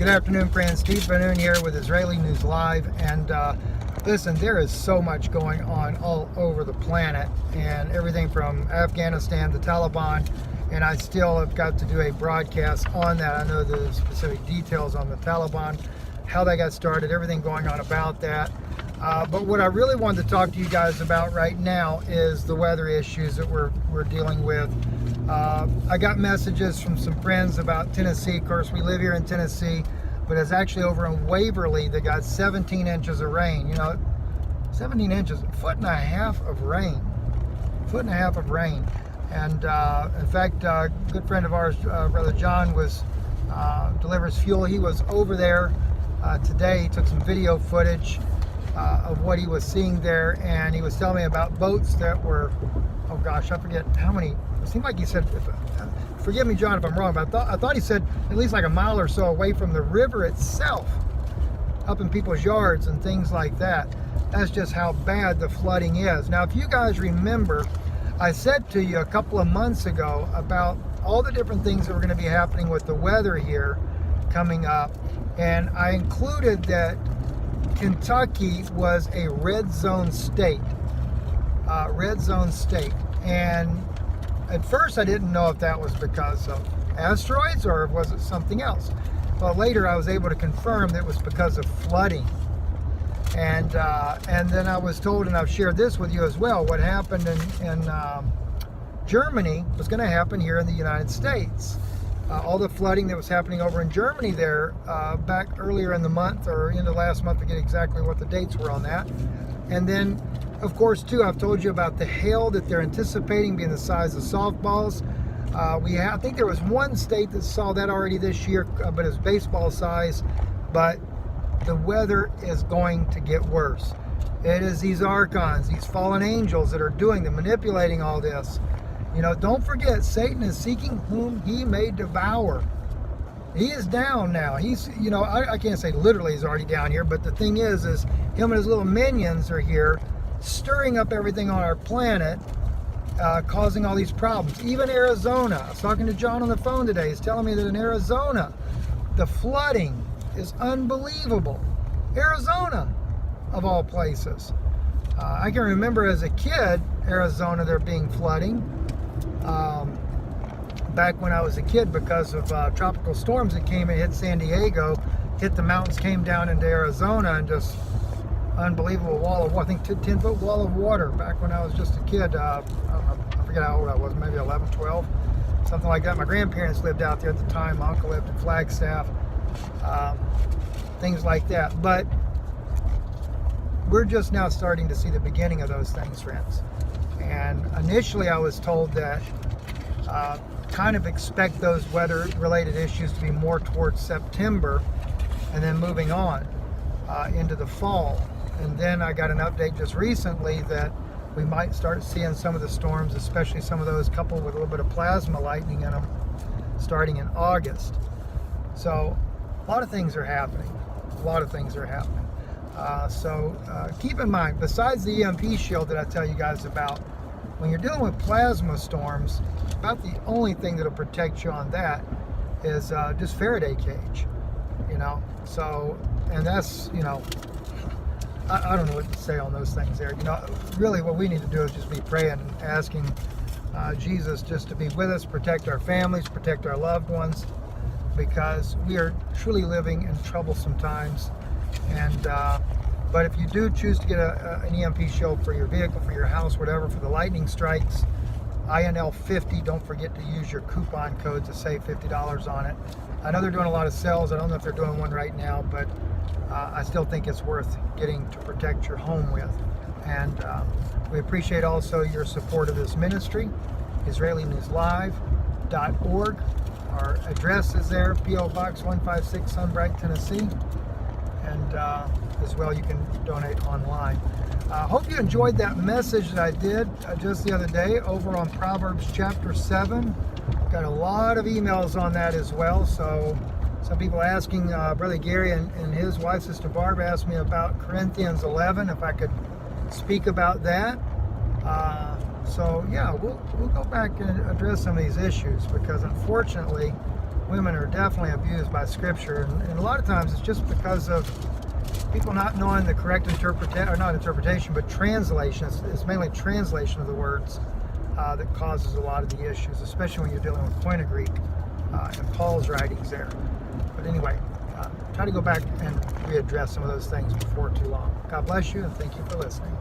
Good afternoon, friends. Steve Benoon here with Israeli News Live. And listen, there is so much going on all over the planet, and everything from Afghanistan to Taliban. And I still have got to do a broadcast on that. I know the specific details on the Taliban, how they got started, everything going on about that. But what I really wanted to talk to you guys about right now is the weather issues that we're dealing with. I got messages from some friends about Tennessee. Of course, we live here in Tennessee, but it's actually over in Waverly. They got 17 inches of rain. You know, 17 inches, a foot and a half of rain. Foot and a half of rain. And in fact, a good friend of ours, Brother John, delivers fuel. He was over there today. He took some video footage of what he was seeing there, and he was telling me about boats that were, oh gosh, I forget how many. It seemed like he said, forgive me, John, if I'm wrong, but I thought he said at least like a mile or so away from the river itself, up in people's yards and things like that. That's just how bad the flooding is. Now, if you guys remember, I said to you a couple of months ago about all the different things that were going to be happening with the weather here coming up, and I included that Kentucky was a red zone state. And at first I didn't know if that was because of asteroids or was it something else. Well, later I was able to confirm that it was because of flooding. And then I was told, and I've shared this with you as well, what happened in Germany was going to happen here in the United States. All the flooding that was happening over in Germany there back earlier in the month or into last month, to get exactly what the dates were on that. And then, of course, too, I've told you about the hail that they're anticipating being the size of softballs. I think there was one state that saw that already this year, but it's baseball size. But the weather is going to get worse. It is these archons, these fallen angels that are doing the manipulating all this. You know, don't forget, Satan is seeking whom he may devour. He is down now. He's, you know, I can't say literally he's already down here, but the thing is him and his little minions are here, stirring up everything on our planet, causing all these problems. Even Arizona. I was talking to John on the phone today. He's telling me that in Arizona, the flooding is unbelievable. Arizona, of all places. I can remember as a kid, Arizona, there being flooding. Back when I was a kid, because of tropical storms that came and hit San Diego, hit the mountains, came down into Arizona, and just unbelievable wall of, I think 10-foot wall of water back when I was just a kid. I forget how old I was, maybe 11, 12, something like that. My grandparents lived out there at the time. My uncle lived in Flagstaff, things like that. But we're just now starting to see the beginning of those things, friends. And initially I was told that kind of expect those weather-related issues to be more towards September and then moving on into the fall. And then I got an update just recently that we might start seeing some of the storms, especially some of those coupled with a little bit of plasma lightning in them, starting in August. So a lot of things are happening. So keep in mind, besides the EMP shield that I tell you guys about, when you're dealing with plasma storms, about the only thing that'll protect you on that is just Faraday cage, you know. So, and that's, you know, I don't know what to say on those things there. You know, really what we need to do is just be praying and asking Jesus just to be with us, protect our families, protect our loved ones, because we are truly living in troublesome times. And but if you do choose to get an EMP shield for your vehicle, for your house, whatever, for the lightning strikes, INL50, don't forget to use your coupon code to save $50 on it. I know they're doing a lot of sales. I don't know if they're doing one right now, but I still think it's worth getting to protect your home with. And we appreciate also your support of this ministry, IsraeliNewsLive.org. Our address is there, P.O. Box 156, Sunbright, Tennessee. And as well, you can donate online. Hope you enjoyed that message that I did just the other day over on Proverbs chapter 7. Got a lot of emails on that as well. So some people asking, Brother Gary and his wife, Sister Barb, asked me about Corinthians 11, if I could speak about that. So yeah, we'll go back and address some of these issues, because unfortunately women are definitely abused by Scripture, and a lot of times it's just because of people not knowing the correct interpretation, but translation. It's mainly translation of the words that causes a lot of the issues, especially when you're dealing with Koine Greek and Paul's writings there. But anyway, try to go back and readdress some of those things before too long. God bless you, and thank you for listening.